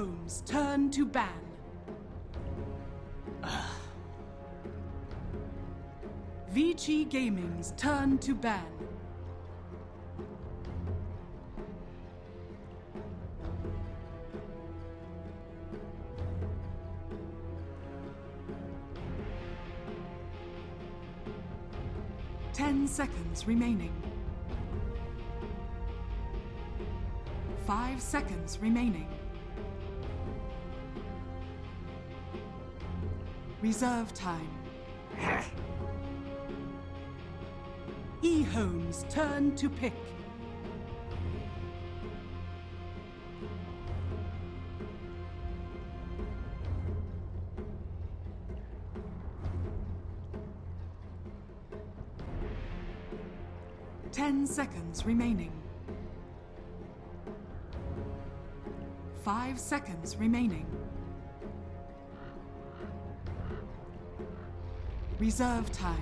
EHOME's turn to ban. Vici Gaming's turn to ban. Ten seconds remaining. 5 seconds remaining. Reserve time. EHOME's turn to pick. Ten seconds remaining. 5 seconds remaining. Reserve time.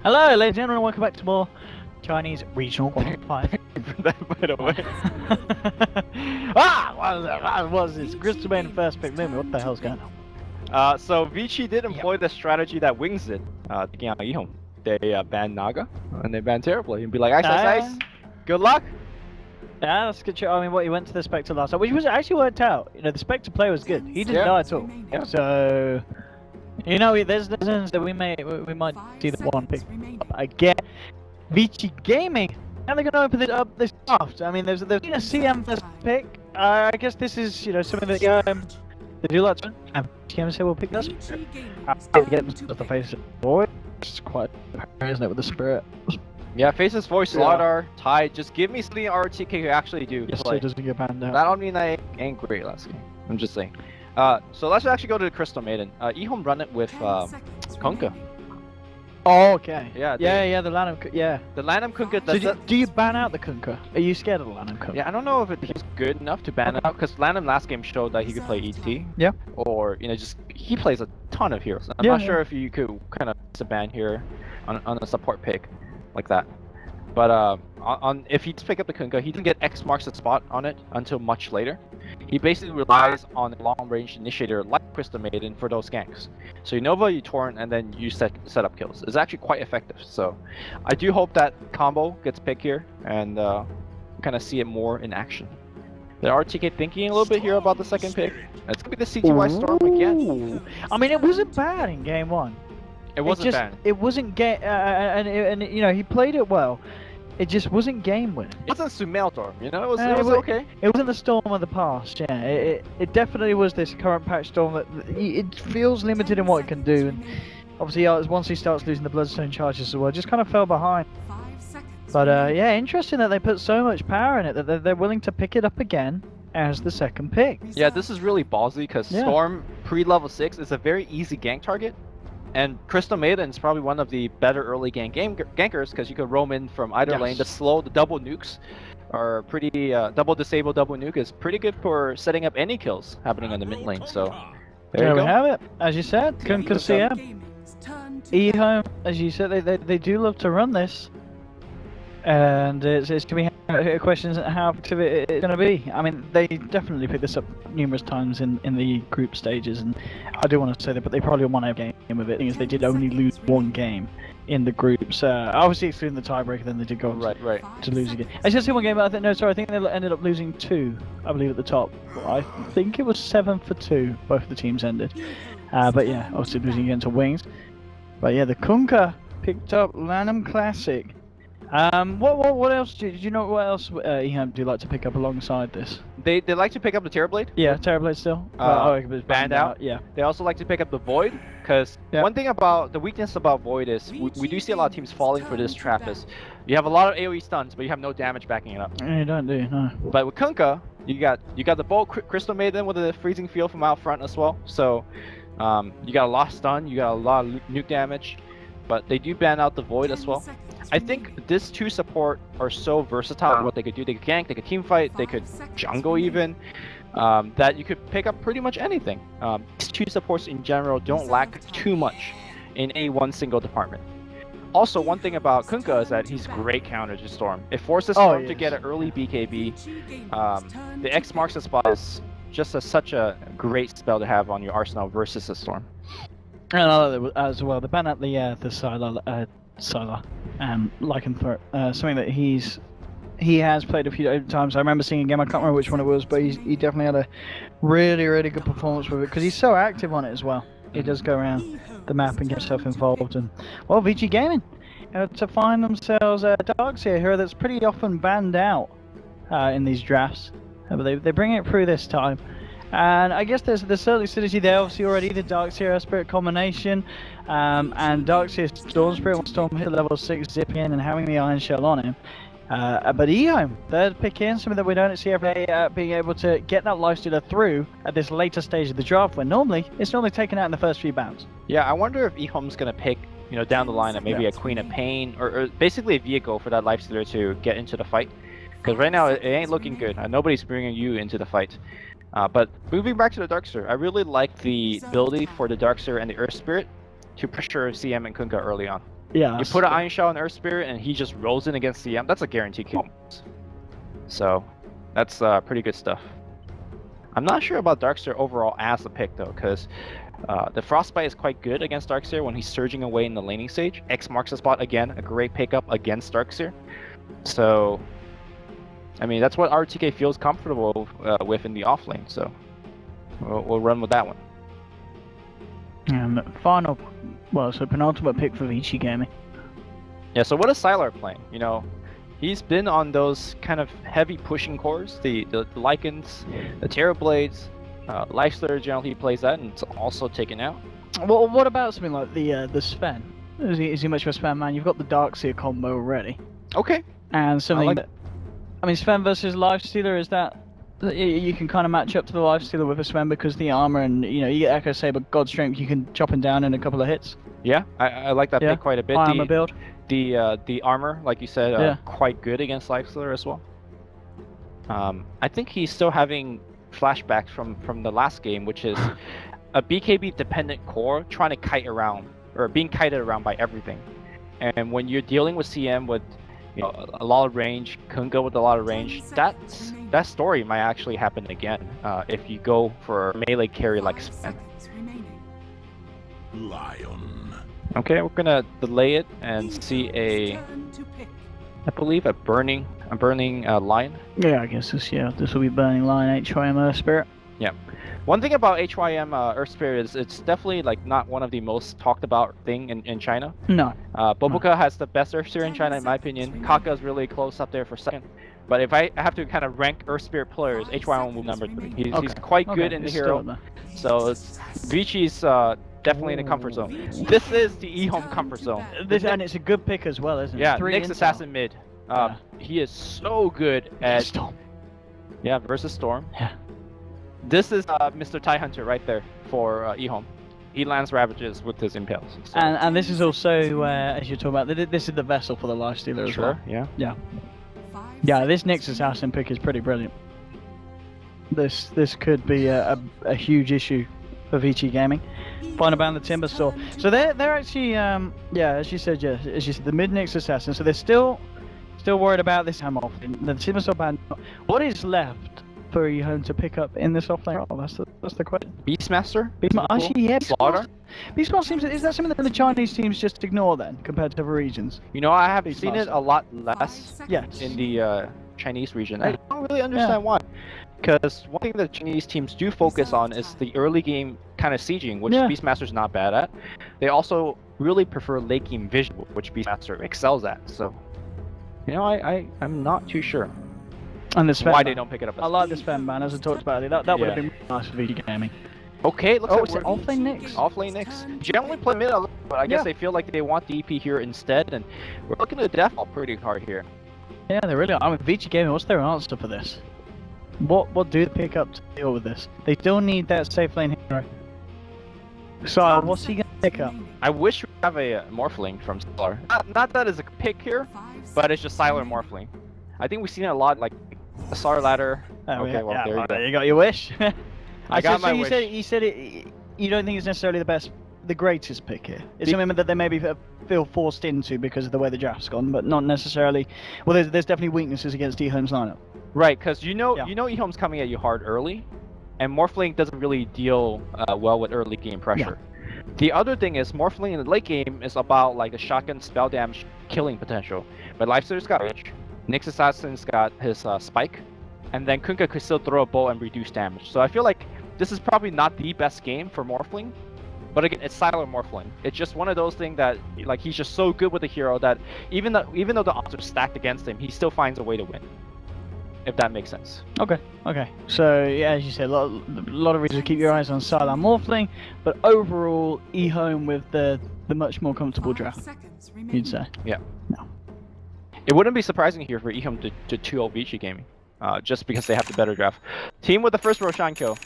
Hello, ladies and gentlemen, welcome back to more Chinese regional qualifier. By the way. What was this? Crystal Maiden first pick movement. What the hell's going on? So Vici did employ the strategy that Wings did, taking out EHOME. They banned Naga, and they banned terribly, and be like, ice. Good luck. Yeah, that's good. I mean, what he went to the Spectre last time, which was actually worked out. You know, the Spectre play was good. He didn't die at all. Yeah. So, you know, there's reasons that we might see the one pick up again. Vici Gaming. How are they going to open this up this draft? I mean, there's been a CM first pick. I guess this is, you know, something that they do like to. TM say we'll pick this. I'll get them to the face of the void. It's quite, isn't it, with the spirit? Yeah, Faces Voice, Slardar, Tide. Just give me something RTK who actually do. Yes, so it doesn't get banned out. That don't mean I ain't great last game. I'm just saying. So let's actually go to the Crystal Maiden. EHOME run it with Kunkka. Oh, okay. Yeah, the Lanham, The Lanham Kunkka So does do you ban out the Kunkka? Are you scared of the Lanham Kunkka? Yeah, I don't know if he's good enough to ban it out, because Lanham last game showed that he could play ET. Yeah. Or, you know, just, he plays a ton of heroes. I'm not sure if you could kind of a ban here on a support pick like that. But if he pick up the Kunkka, he didn't get X marks the spot on it until much later. He basically relies on a long-range initiator like Crystal Maiden for those ganks. So you Nova, you Torrent, and then you set up kills. It's actually quite effective. So I do hope that combo gets picked here and kind of see it more in action. The RTK thinking a little bit here about the second pick. It's gonna be the CGY Storm again. I mean, it wasn't bad in game one. It wasn't bad. It wasn't and you know, he played it well. It just wasn't game winning. It wasn't Sumeltor, you know. It was okay. It wasn't the Storm of the past. Yeah, it definitely was this current patch Storm that it feels limited in what it can do. And obviously, once he starts losing the Bloodstone charges as well, just kind of fell behind. But yeah, interesting that they put so much power in it that they're willing to pick it up again as the second pick. Yeah, this is really ballsy because Storm pre-level 6 is a very easy gank target. And Crystal Maiden is probably one of the better early gank gankers because you could roam in from either lane. The double nukes are pretty, double disable, double nuke is pretty good for setting up any kills happening on the mid lane. So there we have it. As you said, Kunkka CM. EHOME, as you said, they do love to run this. And it's going to be questions how effective it's going to be. I mean, they definitely picked this up numerous times in the group stages, and I do want to say that, but they probably won a game of it. The thing is, they did only lose one game in the groups. Obviously, excluding the tiebreaker, then they did go to lose again. I just see one game, but I think they ended up losing 2, I believe, at the top. I think it was 7-2, both of the teams ended. But yeah, obviously losing again to Wings. But yeah, the Kunkka picked up Lanham Classic. What else do you know? What else EHOME do you like to pick up alongside this? They like to pick up the Terrorblade. Yeah, Terrorblade still. Banned out. Yeah. They also like to pick up the Void because one thing about the weakness about Void is we do see a lot of teams falling for this trap. Is you have a lot of AOE stuns, but you have no damage backing it up. You don't, do you? No. But with Kunkka, you got the Bolt Crystal Maiden with the freezing field from out front as well. So you got a lot of stun, you got a lot of nuke damage. but they do ban out the Void as well. I think this 2 support are so versatile. What they could do, they could gank, they could team fight, they could jungle even. That you could pick up pretty much anything. These 2 supports in general don't lack too much in any one single department. Also, one thing about Kunkka is that he's great counter to Storm. It forces Storm to get an early BKB. The X marks the spot is just such a great spell to have on your arsenal versus the Storm. And as well, they ban out the Sylar, Lycanthrope, something that he has played a few times. I remember seeing a game, I can't remember which one it was, but he definitely had a really, really good performance with it, because he's so active on it as well. He does go around the map and get himself involved. And, well, Vici Gaming, to find themselves a Darkseer hero that's pretty often banned out in these drafts. But they bring it through this time. And I guess there's certainly synergy there, obviously already, the Darkseer Spirit combination, and Darkseer Storm Spirit, when Storm hit level 6, zip in and having the Iron Shell on him. But EHOME, third pick in, something that we don't see every day, being able to get that Lifestealer through at this later stage of the draft, when normally it's taken out in the first few bounds. Yeah, I wonder if EHOME's going to pick, down the line, maybe a Queen of Pain, or basically a vehicle for that Lifestealer to get into the fight. Because right now it ain't looking good. Nobody's bringing you into the fight. But moving back to the Darkseer, I really like the ability for the Darkseer and the Earth Spirit to pressure CM and Kunkka early on. Yeah, you put an Iron Shell on Earth Spirit and he just rolls in against CM, that's a guaranteed kill. So, that's pretty good stuff. I'm not sure about Darkseer overall as a pick though, because the Frostbite is quite good against Darkseer when he's surging away in the laning stage. X marks the spot, again, a great pickup against Darkseer. So, I mean, that's what RTK feels comfortable with in the off lane, so we'll run with that one. And so penultimate pick for Vici Gaming. Yeah, so what is Sylar playing? He's been on those kind of heavy pushing cores, the Lycans, the Terrorblades, Lifestealer generally he plays that, and it's also taken out. Well, what about something like the Sven? Is he much of a Sven man? You've got the Darkseer combo already. Okay. And something Sven versus Lifestealer, is that you can kind of match up to the Lifestealer with a Sven because the armor and you get Echo Saber, God Strength, you can chop him down in a couple of hits. Yeah, I like that pick quite a bit. Armor build. The armor, like you said, quite good against Lifestealer as well. I think he's still having flashbacks from the last game, which is a BKB dependent core trying to kite around, or being kited around by everything. And when you're dealing with CM with a lot of range, Kunkka with a lot of range, that story might actually happen again if you go for a melee carry like Sven. Lion. Okay, we're gonna delay it and see I believe a burning lion. Yeah, I guess this will be burning lion HYM Earth Spirit. Yeah. One thing about HYM Earth Spirit is it's definitely not one of the most talked about thing in China. No. bo3 has the best Earth Spirit in China in my opinion. Kaka is really close up there for second. But if I have to kind of rank Earth Spirit players, HYM will be number 3. He's quite good in the hero. So Vici's definitely in the comfort zone. This is the EHOME comfort zone. And it's a good pick as well, isn't it? Yeah, Nyx Assassin mid. He is so good at Storm. Yeah, versus Storm. Yeah. This is Mr. TIE Hunter right there for EHOME. He lands Ravages with his Impales. So. And this is also, as you're talking about, this is the vessel for the Lifestealer as well. Yeah. Yeah, this Nyx Assassin pick is pretty brilliant. This could be a huge issue for Vici Gaming. Final ban the Timber Store. So they're actually, as you said, the mid Nyx Assassin. So they're still worried about this time off. The Timber Store ban. What is left for EHOME to pick up in this offlane role? That's the question. Beastmaster? Actually, yeah. Slaughter? Beastmaster is that something that the Chinese teams just ignore then, compared to other regions? I have seen it a lot less in the Chinese region. I don't really understand why. Because one thing that Chinese teams do focus on is the early game kind of sieging, which Beastmaster's not bad at. They also really prefer late game vision, which Beastmaster excels at. So, I'm not too sure. And the Sven why they don't pick it up. I like the Sven ban, as I talked about it. That would have been nice for Vici Gaming. Okay, looks like it's offlane Nyx. Offlane Nyx. Generally play mid, but I guess they feel like they want the EP here instead, and we're looking at Death Ball pretty hard here. Yeah, they really are. I mean, Vici Gaming, what's their answer for this? What do they pick up to deal with this? They still need that safe lane hero. So what's he gonna pick up? I wish we have a Morphling from Stellar. Not that it's a pick here, but it's just Siler Morphling. I think we've seen it a lot, like a Star Ladder. Oh, Okay, yeah, well, yeah, there you go. You got your wish. I got my wish. You said you don't think it's necessarily the greatest pick here. It's something that they maybe feel forced into because of the way the draft's gone, but not necessarily. Well, there's definitely weaknesses against EHOME's lineup. Right, because you know EHOME's coming at you hard early, and Morphling doesn't really deal well with early game pressure. Yeah. The other thing is Morphling in the late game is about like the shotgun spell damage killing potential. But Lifester's got Rage, Nyx Assassin's got his Spike, and then Kunkka could still throw a bow and reduce damage. So I feel like this is probably not the best game for Morphling. But again, it's Siler Morphling. It's just one of those things that, like, he's just so good with the hero that even though the odds are stacked against him, he still finds a way to win. If that makes sense. Okay. So yeah, as you said, a lot of reasons to keep your eyes on Siler Morphling, but overall, EHOME with the much more comfortable draft. You'd say. Yeah. No. It wouldn't be surprising here for EHOME to 2-0 Vici Gaming, just because they have the better draft. Team with the first Roshan kill.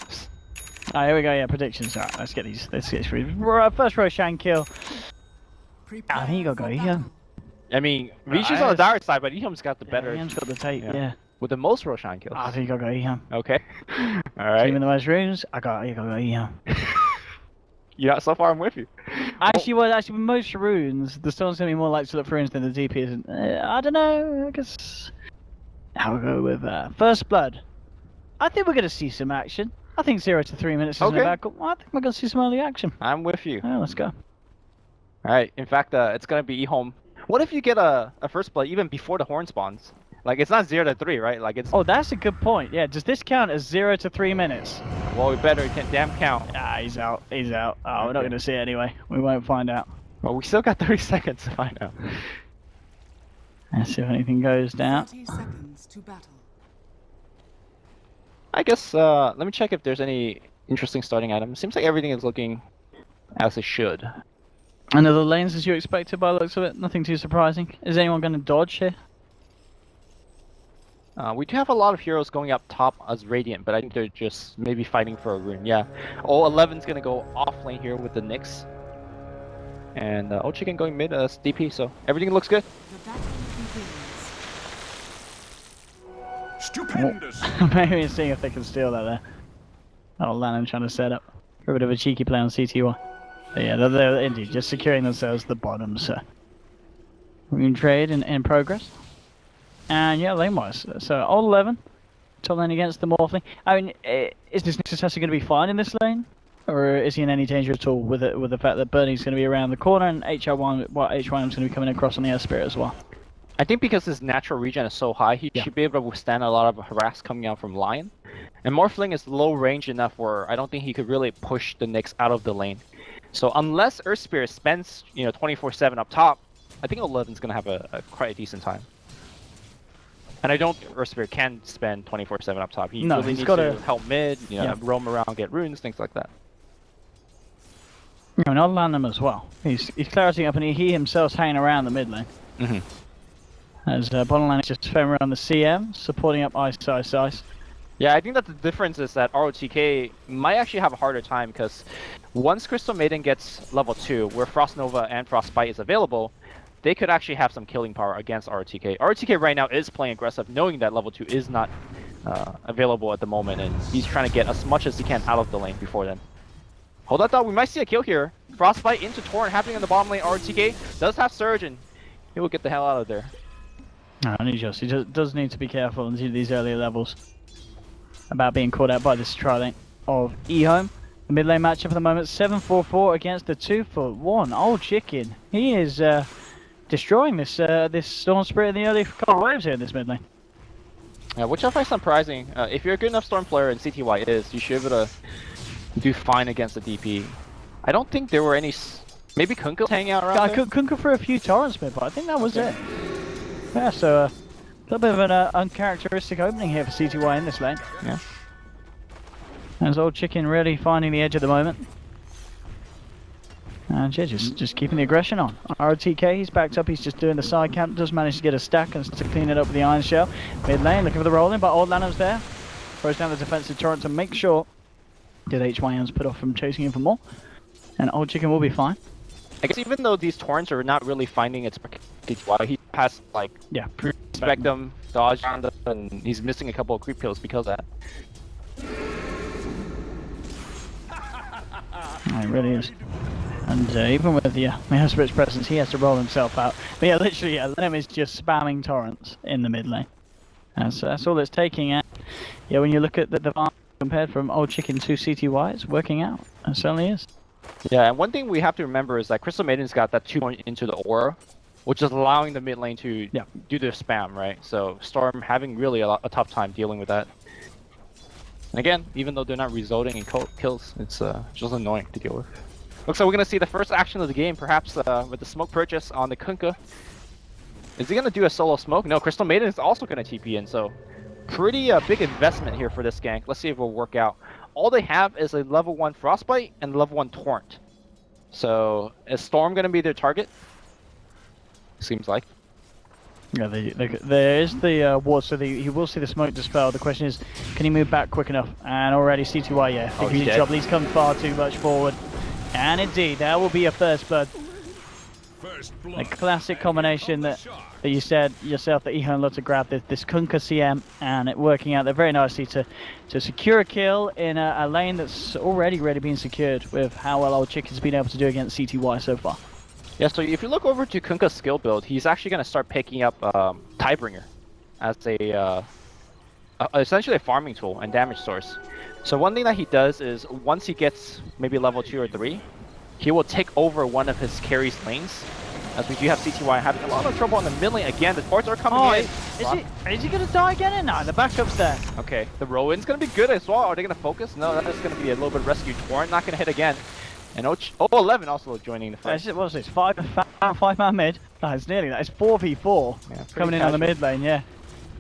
Alright, here we go, yeah, predictions. Alright, let's get these through. First Roshan kill. I think you gotta go EHOME. I mean, Vici's on the dark side, but EHOME's got the better. EHOME's got the tape, yeah. With the most Roshan kills. I think you gotta go EHOME. Okay. Alright. Team with the most runes, you gotta go EHOME. Yeah, so far I'm with you. Actually, with most runes, the Storm's gonna be more likely to look for runes than the DP isn't. I don't know, I guess. I'll go with First Blood. I think we're gonna see some action. I think 0 to 3 minutes isn't a bad call. I think we're going to see some early action. I'm with you. Yeah, let's go. Alright, in fact, it's going to be EHOME. What if you get a First Blood even before the Horn spawns? Like, it's not 0 to 3, right? Like, it's... Oh, that's a good point. Yeah, does this count as 0 to 3 minutes? Well, we better damn count. Ah, he's out. He's out. Oh, we're not going to see it anyway. We won't find out. Well, we still got 30 seconds to find out. Let's see if anything goes down. 30 seconds to battle. I guess, let me check if there's any interesting starting items. Seems like everything is looking as it should. And are the lanes as you expected by the looks of it? Nothing too surprising. Is anyone going to dodge here? We do have a lot of heroes going up top as Radiant, but I think they're just maybe fighting for a rune. Yeah. 11's going to go off lane here with the Nyx. And Chicken going mid as DP, so everything looks good. Stupendous! Maybe seeing if they can steal that there. Oh, Lannon trying to set up for a bit of a cheeky play on CTY. But yeah, they're indeed just securing themselves the bottom, so. Rune trade in progress. And yeah, lane wise. So, 11. Top lane against the Morphling. I mean, is this necessarily going to be fine in this lane? Or is he in any danger at all with the fact that Bernie's going to be around the corner and HYM's going to be coming across on the Spirit as well? I think because his natural regen is so high, he should be able to withstand a lot of harass coming out from Lion. And Morphling is low range enough where I don't think he could really push the Nyx out of the lane. So unless Earth Spirit spends, 24/7 up top, I think 11's gonna have a quite a decent time. And I don't think Earth Spirit can spend 24/7 up top. He really needs to help mid, roam around, get runes, things like that. And I'll land him as well. He's clarity up, and he himself's hanging around the mid lane. As bottom lane is just fame around the CM, supporting up Ice. Yeah, I think that the difference is that ROTK might actually have a harder time because once Crystal Maiden gets level 2, where Frost Nova and Frostbite is available, they could actually have some killing power against ROTK. ROTK right now is playing aggressive, knowing that level 2 is not available at the moment, and he's trying to get as much as he can out of the lane before then. Hold that thought, we might see a kill here. Frostbite into Torrent happening in the bottom lane. ROTK does have Surge, and he will get the hell out of there. He does need to be careful into these earlier levels about being caught out by this trilane of EHOME. The mid lane matchup at the moment, 7-4-4 against the 2-1. Old Chicken, he is destroying this Storm Spirit in the early couple waves here in this mid lane. Yeah, which I find surprising. If you're a good enough Storm player, and CTY is, you should be able to do fine against the DP. I don't think there were any. Maybe Kunkka hanging out around there? Kunkka for a few torrents, but I think that was it. Yeah, so a little bit of an uncharacteristic opening here for CTY in this lane. Yeah. As Old Chicken really finding the edge at the moment. And yeah, just keeping the aggression on. ROTK, he's backed up, he's just doing the side camp, does manage to get a stack and to clean it up with the Iron Shell. Mid lane, looking for the rolling, but Old Lanham's there. Throws down the defensive torrent to make sure that HYM's put off from chasing him for more. And Old Chicken will be fine. I guess even though these torrents are not really finding its CTY, he has like respect them, dodge on them, and he's missing a couple of creep kills because of that. It really is. And even with the Spirit's presence, he has to roll himself out. But yeah, literally, Lenim is just spamming torrents in the mid lane. And so that's all it's taking out. Yeah, when you look at the farm compared from Old Chicken to CTY, it's working out. It certainly is. Yeah, and one thing we have to remember is that Crystal Maiden's got that 2 point into the aura, which is allowing the mid lane to do their spam, right? So Storm having really a tough time dealing with that. And again, even though they're not resulting in kills, it's just annoying to deal with. Looks like we're going to see the first action of the game, perhaps with the smoke purchase on the Kunkka. Is he going to do a solo smoke? No, Crystal Maiden is also going to TP in, so pretty big investment here for this gank. Let's see if it will work out. All they have is a level 1 Frostbite and level 1 Torrent. So is Storm going to be their target? Seems like. Yeah, there is the ward, so he will see the smoke dispel. The question is, can he move back quick enough? And already CTY, yeah, he's come far too much forward. And indeed, that will be a first blood. A classic combination that you said yourself that EHOME loved to grab this Kunkka CM and it working out there very nicely to secure a kill in a lane that's already been secured with how well Old Chicken's been able to do against CTY so far. Yeah, so if you look over to Kunkka's skill build, he's actually going to start picking up Tidebringer as essentially a farming tool and damage source. So one thing that he does is once he gets maybe level 2 or 3, he will take over one of his carry's lanes. As we do have CTY having a lot of trouble on the mid lane again. The ports are coming in. Is he going to die again? No, the backup's there. Okay, the Rowan's going to be good as well. Are they going to focus? No, that is going to be a little bit rescue. Torrent not going to hit again. And 11 also joining the fight. What was this? 5-man mid? No, it's nearly that. It's 4v4 coming in on the mid lane, yeah.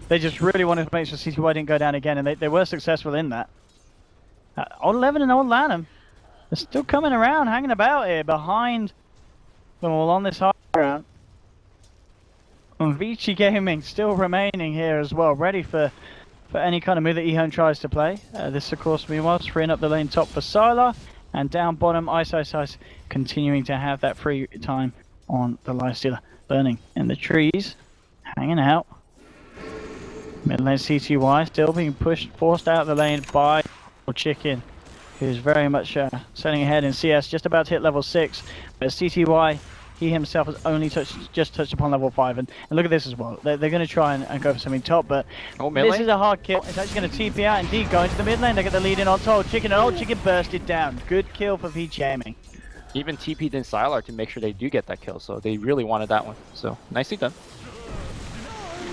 They just really wanted to make sure CTY didn't go down again, and they were successful in that. Old 11 and Old Lanham, they're still coming around, hanging about here behind them all on this high ground. And Vici Gaming still remaining here as well, ready for any kind of move that EHOME tries to play. This, of course, meanwhile, freeing up the lane top for Sylar. And down bottom, Ice continuing to have that free time on the Lifestealer. Burning in the trees, hanging out. Mid lane CTY still being forced out of the lane by Old Chicken, who's very much setting ahead in CS, just about to hit level 6. But CTY, he himself has only just touched upon level 5. And look at this as well. They're going to try and go for something top, but this is a hard kill. It's actually going to TP out. Indeed, going to the mid lane. They get the lead in on Old Chicken, and Old Chicken bursted down. Good kill for Vici Gaming. Even TP'd in Sylar to make sure they do get that kill, so they really wanted that one. So, nicely done.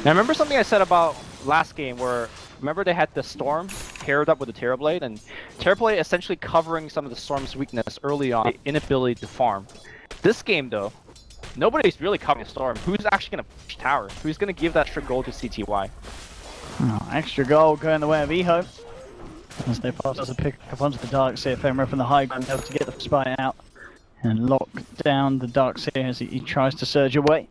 Now, remember something I said about last game where, remember they had the Storm paired up with the Terrorblade, and Terrorblade essentially covering some of the Storm's weakness early on, the inability to farm. This game, though, nobody's really covering Storm. Who's actually going to push tower? Who's going to give that extra gold to CTY? Oh, extra gold going the way of EHOME. As they pass to pick up onto the Darkseer Ephemeral from the high ground, able to get the spy out and lock down the Darkseer as he tries to surge away.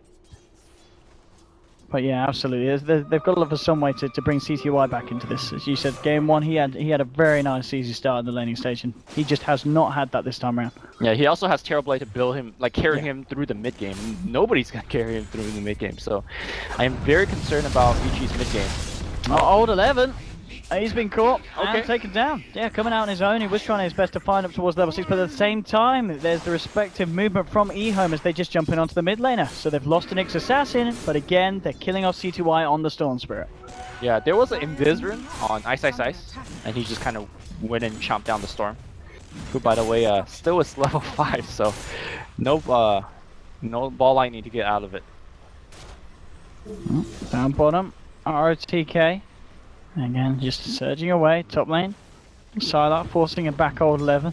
But yeah, absolutely. They've got to look for some way to bring CTY back into this. As you said, game 1, he had a very nice, easy start in the laning station. He just has not had that this time around. Yeah, he also has Terrorblade to build him, like carry him through the mid game. Nobody's gonna carry him through the mid game. So, I am very concerned about Vici's mid game. Old 11. He's been caught and taken down. Yeah, coming out on his own. He was trying his best to find up towards level 6, but at the same time, there's the respective movement from EHOME as they just jump in onto the mid laner. So they've lost an Nyx Assassin, but again, they're killing off CTY on the Storm Spirit. Yeah, there was an Invisrun on Ice, and he just kind of went and chomped down the Storm. Who, by the way, still is level 5, so no ball lightning to get out of it. Down bottom, ROTK. Again, just surging away, top lane. Sylar forcing it back Old 11.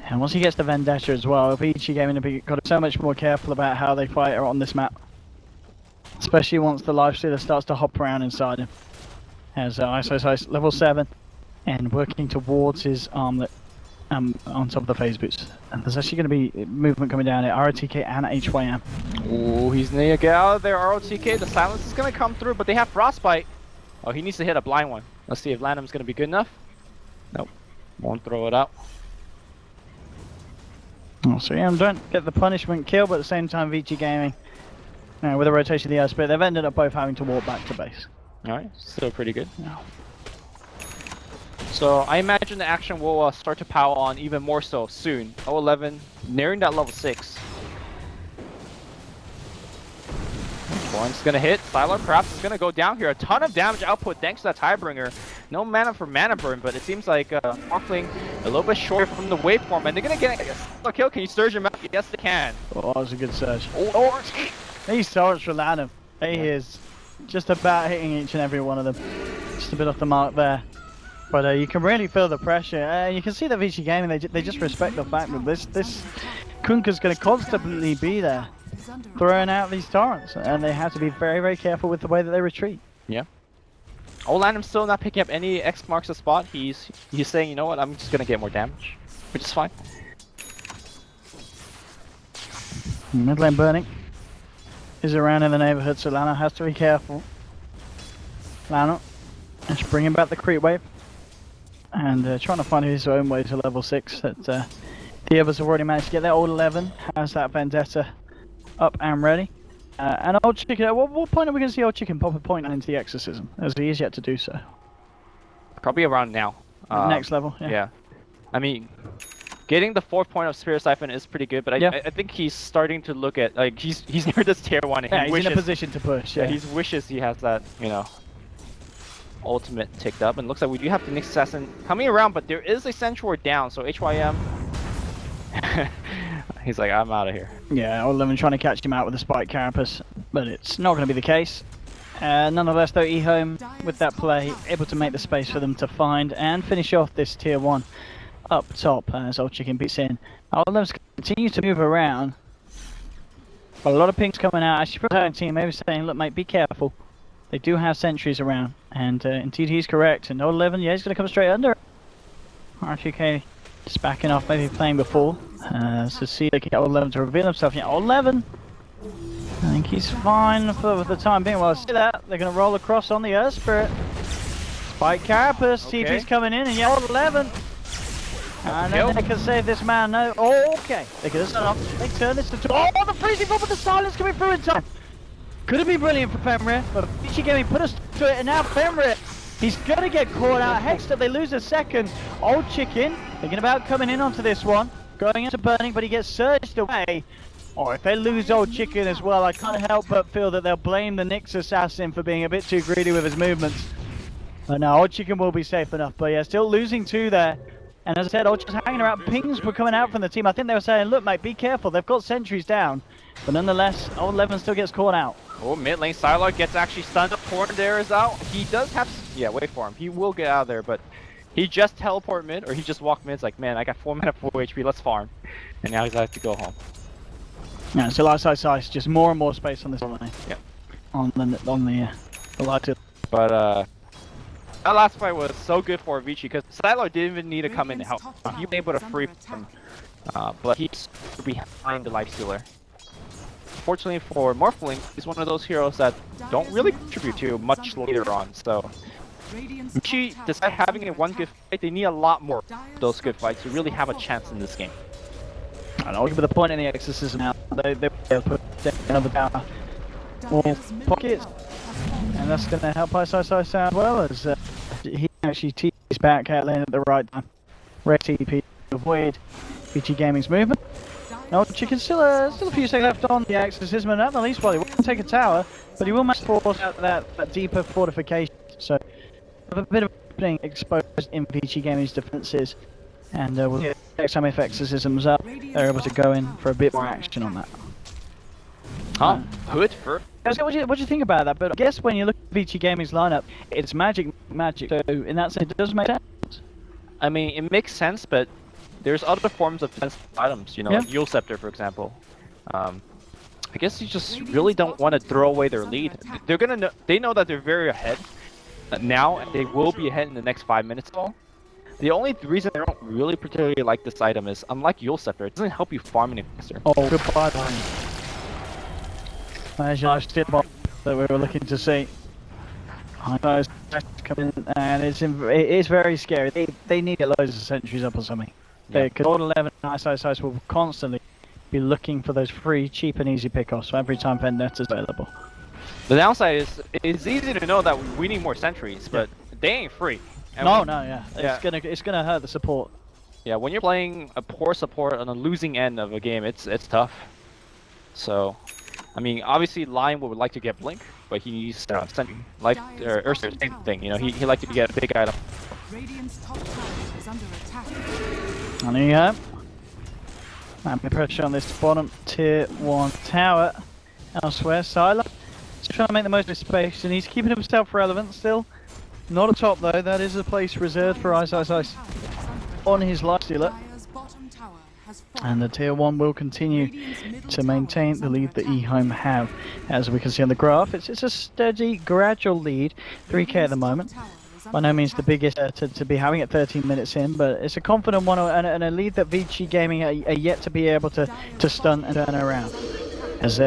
And once he gets the Vendetta as well, Vici Gaming have got to be so much more careful about how they fight on this map. Especially once the Lifestealer starts to hop around inside him. As Ice level 7 and working towards his armlet on top of the phase boots. And there's actually going to be movement coming down here, ROTK and HYM. Oh, he's gonna get out of there, ROTK. The silence is going to come through, but they have Frostbite. Oh, he needs to hit a blind one. Let's see if Lanham's going to be good enough. Nope. Won't throw it out. Oh, so yeah, don't get the punishment kill, but at the same time, Vici Gaming, with the rotation of the airspeed, they've ended up both having to walk back to base. Alright, still pretty good. So I imagine the action will start to pile on even more so soon. 011 nearing that level 6. One's gonna hit. Sylar perhaps is gonna go down here. A ton of damage output thanks to that Tidebringer. No mana for mana burn, but it seems like Morphling a little bit short from the waveform, and they're gonna get a kill. Can you surge him out? Yes, they can. Oh, that was a good surge. Oh, These swords for Lanham. He is just about hitting each and every one of them. Just a bit off the mark there. But you can really feel the pressure. You can see that Vici Gaming, they just respect the fact that this Kunkka's going to constantly be there, throwing out these torrents, and they have to be very, very careful with the way that they retreat. Yeah. Olandham's still not picking up any X marks the spot. He's saying, you know what, I'm just going to get more damage, which is fine. Mid lane burning is around in the neighborhood, so Lano has to be careful. Lano is bringing back the creep wave and trying to find his own way to level 6. That the others have already managed to get there. Old 11 has that Vendetta up and ready. And Old Chicken, at what point are we going to see Old Chicken pop a point into the Exorcism, as he is yet to do so? Probably around now. Next level, yeah. I mean, getting the 4th point of Spirit Siphon is pretty good, but I think he's starting to look at, like, he's near this tier 1 and he's in a position to push, he wishes he has that, you know, ultimate ticked up, and looks like we do have the Nyx Assassin coming around, but there is a Centaur down, so HYM, he's like, I'm out of here. Yeah, Old 11 trying to catch him out with a Spike Carapace, but it's not going to be the case. Nonetheless though, EHOME with that play, able to make the space for them to find and finish off this tier 1 up top as Old Chicken beats in. Old 11's continue to move around, but a lot of pings coming out. Actually, for her team, maybe saying, look mate, be careful. They do have sentries around, and indeed he's correct. And Old 11, yeah, he's going to come straight under. R2K just backing off, maybe playing before. So see if they can get Old 11 to reveal himself. Yeah, Old 11, I think he's fine for the time being. Well, see that, they're going to roll across on the Earth Spirit. Spike Carapace, TP's coming in, and yeah, Old 11. And then they can save this man. No, oh, okay. They can start off. They turn this to. Oh, the freezing bomb with the silence coming through in time. Could have been brilliant for Fenrir, but Vici Gaming put us to it, and now Fenrir, he's gonna get caught out. Hexter, they lose a second. Old Chicken, thinking about coming in onto this one, going into burning, but he gets surged away. Or if they lose Old Chicken as well, I can't help but feel that they'll blame the Nyx Assassin for being a bit too greedy with his movements. But no, Old Chicken will be safe enough, but yeah, still losing 2 there. And as I said, Old Chicken's hanging around. Pings were coming out from the team. I think they were saying, look mate, be careful, they've got sentries down. But nonetheless, Old 11 still gets caught out. Oh, mid lane Sylar gets actually stunned. Torn there is out. He does have, wait for him. He will get out of there, but he just teleport mid, or he just walked mid. It's like, man, I got 4 mana, 4 HP, let's farm. And now he's have to go home. Yeah, so light side, just more and more space on this lane. Yeah. On the light. But that last fight was so good for Vici because Sylar didn't even need to come in to help. He was able to free him, but he's behind the Lifestealer. Fortunately for Morphling, he's one of those heroes that don't really contribute to much later on. So, Vici, despite having a 1 good fight, they need a lot more of those good fights to really have a chance in this game. I know, but the point in the Exorcism now, they put another tower or pockets, and that's going to help ISI sound well as he actually tees back out lane at the right time. Red TP to avoid Vici Gaming's movement. No, Chicken still a few seconds left on the Exorcism, and at the least, well, he won't take a tower, but he will manage to force out that deeper fortification. So, a bit of being exposed in Vici Gaming's defences, and we'll get next time if Exorcism's up, they're able to go in for a bit more action on that. Good for. What do you think about that? But I guess when you look at Vici Gaming's lineup, it's magic. So in that sense, it does make sense. I mean, it makes sense, but there's other forms of defensive items, you know, like Yule Scepter, for example. I guess you just really don't want to throw away their lead. They're gonna know, they know that they're very ahead now, and they will be ahead in the next 5 minutes. The only reason I don't really particularly like this item is, unlike Yule Scepter, it doesn't help you farm any faster. Oh, goodbye. There's your shitball that we were looking to see. Those come in, and it is very scary. They need to get loads of sentries up or something. Because all 11 ISIS will constantly be looking for those free, cheap and easy pickoffs every time Vendetta's available. The downside is it's easy to know that we need more sentries, but they ain't free. And It's gonna hurt the support. Yeah, when you're playing a poor support on the losing end of a game, it's tough. So, I mean, obviously Lion would like to get Blink, but he needs sentry. Like Ursa, same thing. You know, he like to get a big item. Radiant's top tower is under attack. And here you go. Mapping pressure on this bottom tier 1 tower. Elsewhere, Sylar is trying to make the most of his space, and he's keeping himself relevant still. Not atop though, that is a place reserved for Ice on his life stealer. And the tier 1 will continue to maintain the lead that EHOME have. As we can see on the graph, it's a steady, gradual lead, 3k at the moment. By no means the biggest to be having at 13 minutes in, but it's a confident one and a lead that Vici Gaming are yet to be able to stun and turn around. As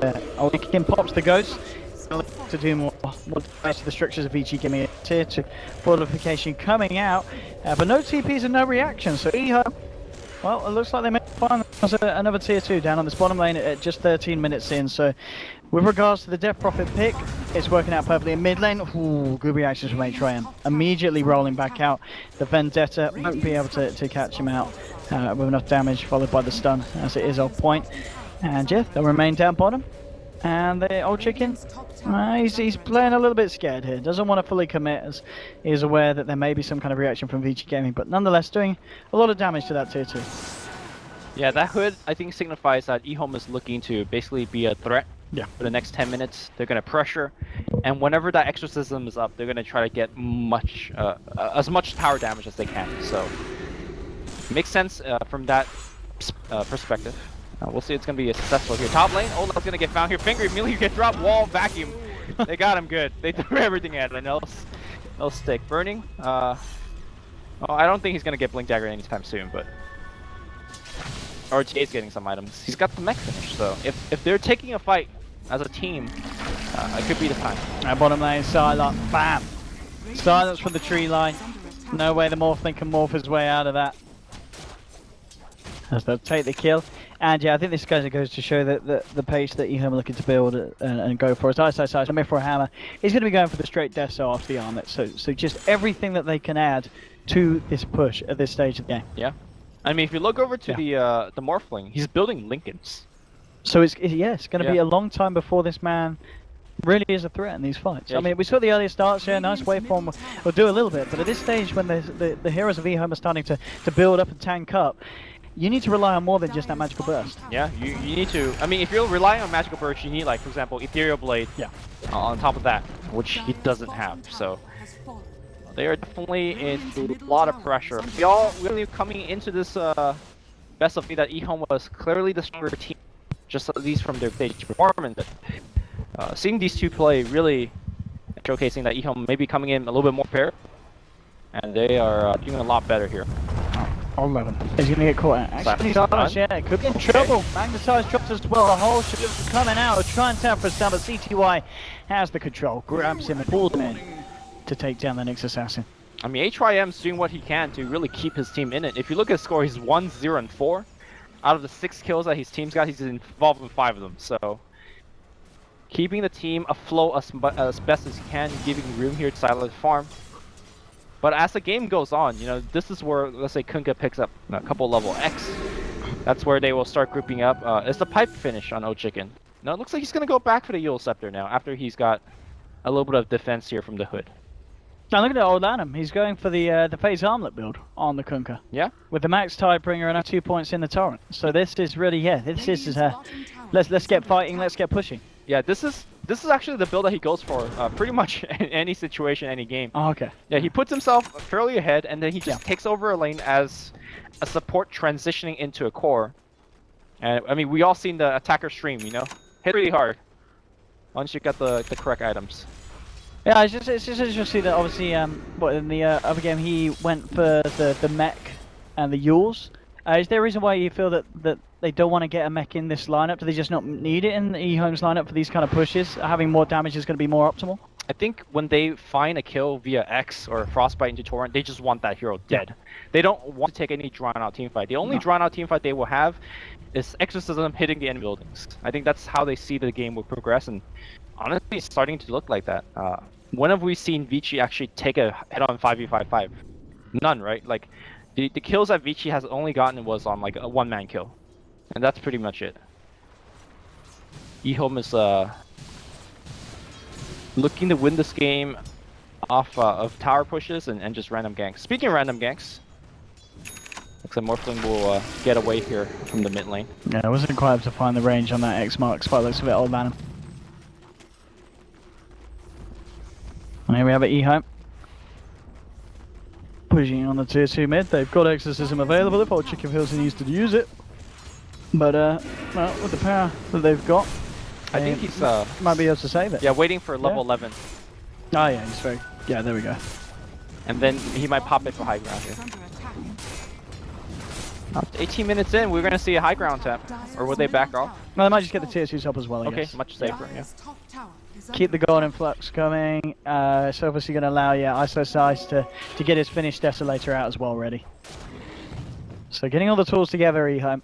Kim pops the ghost, to do more damage to the structures of Vici Gaming. Tier 2 fortification coming out, but no TPs and no reaction, so EHOME, well, it looks like they may find another tier 2 down on this bottom lane at just 13 minutes in. So with regards to the Death Prophet pick, it's working out perfectly in mid lane. Ooh, good reactions from HYM. Immediately rolling back out. The Vendetta won't be able to catch him out with enough damage, followed by the stun as it is off point. And yeah, they'll remain down bottom. And the old chicken, he's playing a little bit scared here. Doesn't want to fully commit, as he is aware that there may be some kind of reaction from Vici Gaming, but nonetheless doing a lot of damage to that tier 2. Yeah, that hood I think signifies that EHOME is looking to basically be a threat. Yeah. For the next 10 minutes, they're gonna pressure, and whenever that exorcism is up, they're gonna try to get as much tower damage as they can. So makes sense from that perspective. We'll see. It's gonna be successful here. Top lane, Olaf's gonna get found here. Finger immediately get dropped. Wall vacuum. They got him good. They threw everything at him. No stick. Burning. I don't think he's gonna get Blink Dagger anytime soon, but RTA's getting some items. He's got the mech finish, so if they're taking a fight as a team, it could be the time. Bottom lane, Sylar, bam! Silence from the tree line. No way the Morphling can morph his way out of that. As they'll take the kill. And yeah, I think this goes to show that the pace that EHOME are looking to build and go for. As I mid for a hammer, he's going to be going for the straight death so after the armlet. So just everything that they can add to this push at this stage of the game. Yeah. I mean, if you look over to the Morphling, he's building Lincolns. So it's going to be a long time before this man really is a threat in these fights. Yeah, I mean, we saw the earlier starts here, nice waveform will do a little bit, but at this stage when the heroes of EHOME are starting to build up and tank up, you need to rely on more than just that magical burst. Yeah, you need to. I mean, if you're relying on magical burst, you need, like, for example, Ethereal Blade. Yeah. On top of that, which he doesn't have. So they are definitely in a lot of pressure. We all really coming into this best of 3 that EHOME was clearly the stronger team, just at least from their stage performance. Seeing these two play really showcasing that EHOME may be coming in a little bit more prepared, and they are doing a lot better here. 11. He's going to get caught out. Actually, yeah, it could be in trouble. Magnetized drops as well. The whole ship is coming out. Trying to for stun, but CTY has the control. Grabs him and pulls him in to take down the next assassin. I mean, HYM's doing what he can to really keep his team in it. If you look at his score, he's 1-0-4. Out of the 6 kills that his team's got, he's involved in 5 of them. So keeping the team afloat as best as he can, giving room here to Sylar farm. But as the game goes on, you know, this is where, let's say, Kunkka picks up a couple level X. That's where they will start grouping up. It's the pipe finish on O-Chicken. No, it looks like he's going to go back for the Yule Scepter now, after he's got a little bit of defense here from the hood. Now look at old Adam. He's going for the phase armlet build on the Kunkka. Yeah. With the max Tidebringer and 2 points in the torrent. So this is really, this is let's get fighting, let's get pushing. Yeah, this is actually the build that he goes for pretty much in any situation, any game. Oh, okay. Yeah, he puts himself fairly ahead, and then he just takes over a lane as a support transitioning into a core. And I mean, we all seen the attacker stream, you know, hit really hard once you get the correct items. Yeah, it's just interesting that obviously, in the other game he went for the mech and the Yules. Is there a reason why you feel that they don't want to get a mech in this lineup? Do they just not need it in EHOME's lineup for these kind of pushes? Having more damage is going to be more optimal? I think when they find a kill via X or Frostbite into Torrent, they just want that hero dead. They don't want to take any drawn-out teamfight. The only drawn-out teamfight they will have is Exorcism hitting the enemy buildings. I think that's how they see the game will progress, and honestly, it's starting to look like that. When have we seen Vici actually take a head-on 5v5? None, right? Like, the kills that Vici has only gotten was on like a one-man kill, and that's pretty much it. EHOME is looking to win this game off of tower pushes and just random ganks. Speaking of random ganks, looks like Morphling will get away here from the mid lane. Yeah, I wasn't quite able to find the range on that X marks by the looks of it, old man. And here we have it, EHOME. Pushing on the tier 2 mid. They've got Exorcism available if old Chicken feels he needs to use it. But, well, with the power that they've got, I think he's might be able to save it. Yeah, waiting for level 11. Oh yeah, he's very... Yeah, there we go. And then he might pop it for high ground here. After 18 minutes in, we're going to see a high ground tap. Or will they back off? No, they might just get the tier 2s up as well, I guess. Okay, much safer, yeah. Keep the golden flux coming. It's obviously going to allow, Isosize to get his finished Desolator out as well ready. So getting all the tools together, EHOME.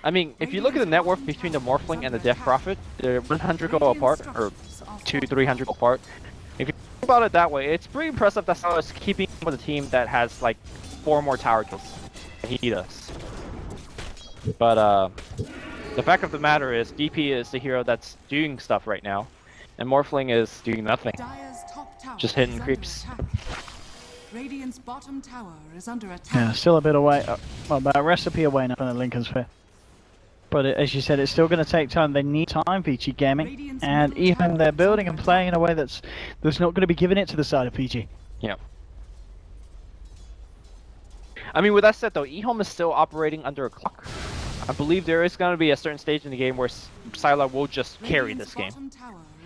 I mean, if you look at the net worth between the Morphling and the Death Prophet, they're 100 gold apart, or 200-300 gold apart. If you think about it that way, it's pretty impressive that Salah is keeping with a team that has like 4 more tower kills than he does. But the fact of the matter is, DP is the hero that's doing stuff right now, and Morphling is doing nothing. Just hitting creeps. Radiant's bottom tower is under attack. Yeah, still a bit away, well, about a recipe away now from the Lincoln Sphere. But as you said, it's still going to take time. They need time, Vici Gaming, and even they're building and playing in a way that's not going to be giving it to the side of PG. Yeah. I mean, with that said though, EHOME is still operating under a clock. I believe there is going to be a certain stage in the game where Sylar will just carry this game.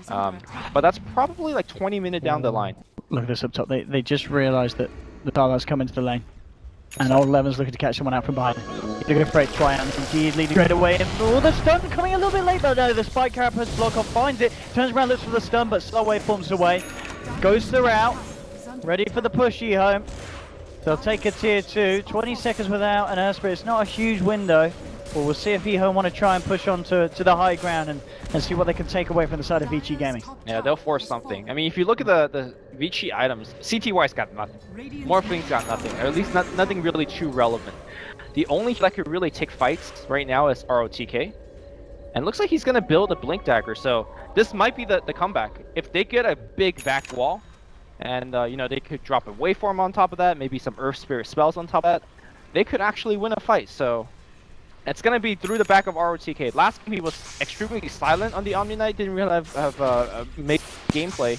But that's probably like 20 minutes down the line. Look at this up top. They just realised that the Sylar's come into the lane. And old Lemon's looking to catch someone out from behind. They're going to break try and indeed leading straight away. And the stun coming a little bit late, but no, the spike carapace block off, finds it, turns around, looks for the stun, but slow waveforms away. Goes the route, ready for the push, EHOME. They'll take a tier 2, 20 seconds without an Earthspirit. It's not a huge window. But we'll see if EHOME want to try and push on to the high ground and see what they can take away from the side of Vici Gaming. Yeah, they'll force something. I mean, if you look at the Vici items, CTY's got nothing. Morphling's got nothing, or at least nothing really too relevant. The only that could really take fights right now is ROTK. And looks like he's going to build a Blink Dagger, so this might be the comeback. If they get a big back wall, and you know, they could drop a waveform on top of that, maybe some Earth Spirit spells on top of that, they could actually win a fight, so... It's going to be through the back of ROTK. Last game he was extremely silent on the Omni Knight, didn't really have make gameplay.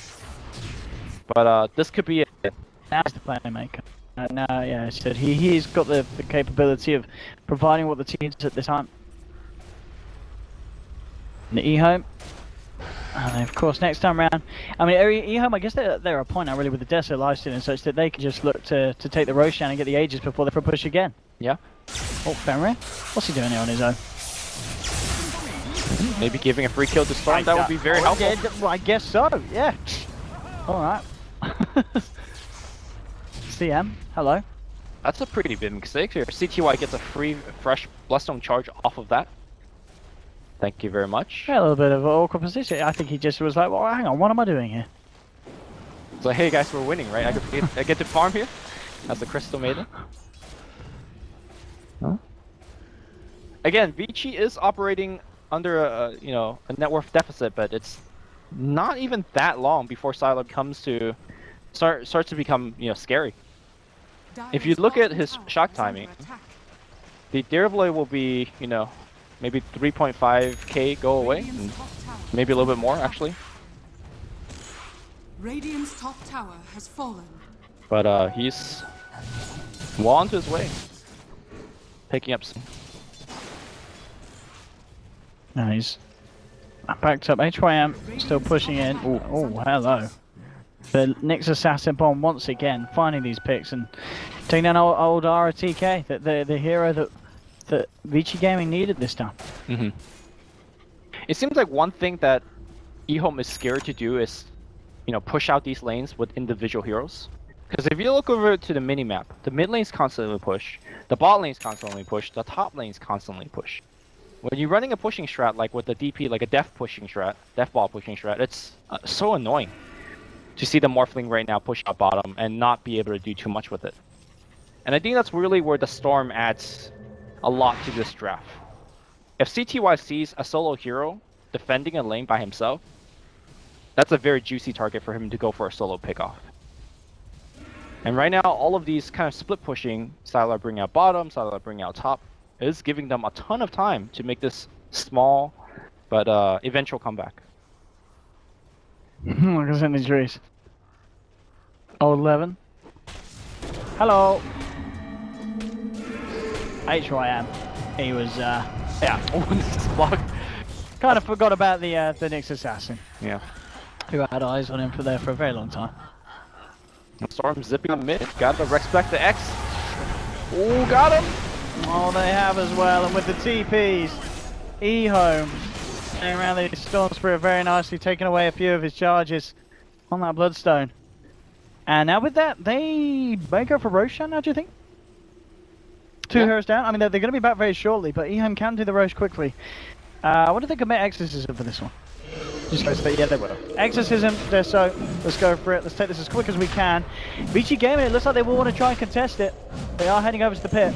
But this could be it. Now he's the playmaker. Now, yeah, as I said, he's got the capability of providing what the team needs at this time. And the EHOME. And of course, next time round, I mean, EHOME, I guess they're a point now really with the Deso lifesteal and such that they can just look to take the Roshan and get the Aegis before they push again. Yeah. Oh, Fenrir? What's he doing here on his own? Maybe giving a free kill to Storm, that would be very helpful. Yeah, well, I guess so, yeah. Alright. CM, hello. That's a pretty big mistake here. CTY gets a free, fresh Bloodstone charge off of that. Thank you very much. Yeah, a little bit of an awkward position. I think he just was like, well, hang on, what am I doing here? So, hey guys, we're winning, right? I get to farm here as the Crystal Maiden. Huh? Again, Vici is operating under a net worth deficit, but it's not even that long before Sylar comes to starts to become scary. If you look at his shock timing, the Dareblade will be maybe 3.5k go away, and maybe a little bit more actually. Radiant's top tower has fallen. But he's well onto his way. Picking up some. Nice. Backed up. HYM still pushing in. Oh, hello. The Nyx Assassin Bomb once again finding these picks and taking down old ROTK, the hero that Vici Gaming needed this time. It seems like one thing that EHOME is scared to do is, you know, push out these lanes with individual heroes. Because if you look over to the minimap, the mid lane's constantly push, the bot lane's constantly push, the top lane's constantly push. When you're running a pushing strat like with the DP, like a def pushing strat, def ball pushing strat, it's so annoying to see the Morphling right now push out bottom and not be able to do too much with it. And I think that's really where the Storm adds a lot to this draft. If CTY sees a solo hero defending a lane by himself, that's a very juicy target for him to go for a solo pickoff. And right now, all of these kind of split pushing, Sylar bring out bottom, Sylar bring out top, is giving them a ton of time to make this small but eventual comeback. Look at some injuries. Oh, 11. Hello. HYM. He was, yeah. Oh, this is blocked. Kind of forgot about the Nyx assassin. Yeah. Who had eyes on him for a very long time. Storm zipping on mid. Got the Rex back to X. Oh, got him. Oh, they have as well. And with the TPs, EHOME staying around the Storm Spirit very nicely, taking away a few of his charges on that Bloodstone. And now with that, they may go for Roshan now, do you think? Two heroes down. I mean, they're going to be back very shortly, but EHOME can do the Rosh quickly. What do they commit Exorcism for this one? Just goes, yeah, they will. Exorcism, they're so. Let's go for it. Let's take this as quick as we can. Vici Gaming, it looks like they will want to try and contest it. They are heading over to the pit.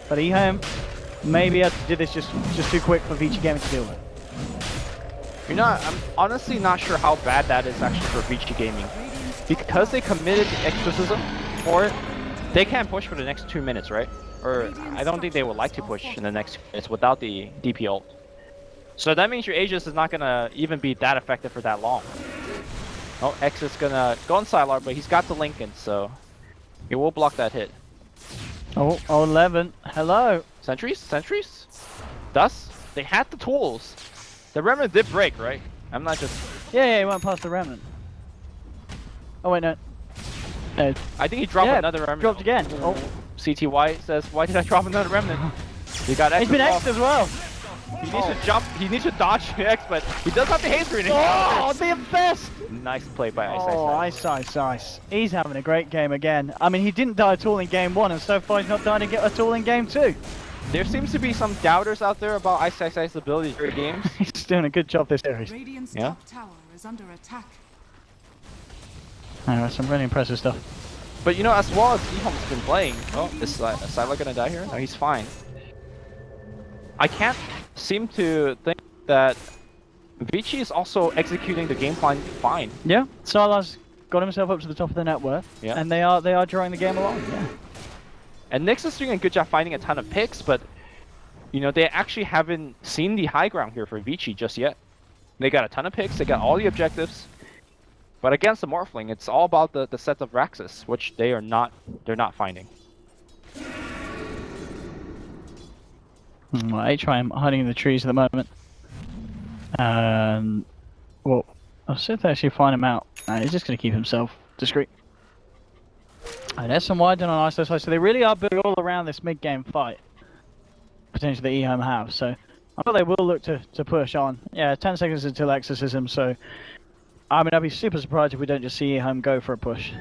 But EHOME maybe I did this just too quick for Vici Gaming to deal with. I'm honestly not sure how bad that is actually for Vici Gaming. Because they committed Exorcism for it, they can't push for the next 2 minutes, right? Or I don't think they would like to push in the next 2 minutes without the DP ult. So that means your Aegis is not gonna even be that effective for that long. Oh, X is gonna go on Sylar, but he's got the Lincoln, so he will block that hit. Oh, 11. Hello. Sentries? Sentries? Dust? They had the tools. The Remnant did break, right? I'm not just... Yeah, he went past the Remnant. Oh, wait, no. No. I think he dropped another Remnant. Dropped again. Oh. CTY says, why did I drop another Remnant? He got X. He's been X'd as well. He needs to jump, he needs to dodge the X, but he does have the haze grenade. Oh, the infest! Nice play by Ice. Oh, Ice. He's having a great game again. I mean, he didn't die at all in game 1, and so far he's not dying at all in game 2. There seems to be some doubters out there about Ice's ability during games. He's doing a good job this series. Radiant's Yeah. top tower is under attack. Alright, some really impressive stuff. But you know, as well as EHOME's been playing, oh, is Sylar gonna die here? No, he's fine. I can't seem to think that Vici is also executing the game plan fine. Yeah, Sylar's got himself up to the top of the net worth, and they are drawing the game along. Yeah. And Nyx is doing a good job finding a ton of picks, but you know, they actually haven't seen the high ground here for Vici just yet. They got a ton of picks, they got all the objectives, but against the Morphling, it's all about the set of Raxus, which they're not finding. Well, HYM hiding in the trees at the moment. Well, I'll see if they actually find him out. He's just going to keep himself discreet. And there's some wide on ISO side, so they really are building all around this mid-game fight. Potentially the EHOME have, so I thought they will look to push on. Yeah, 10 seconds until Exorcism, so I mean, I'd be super surprised if we don't just see EHOME go for a push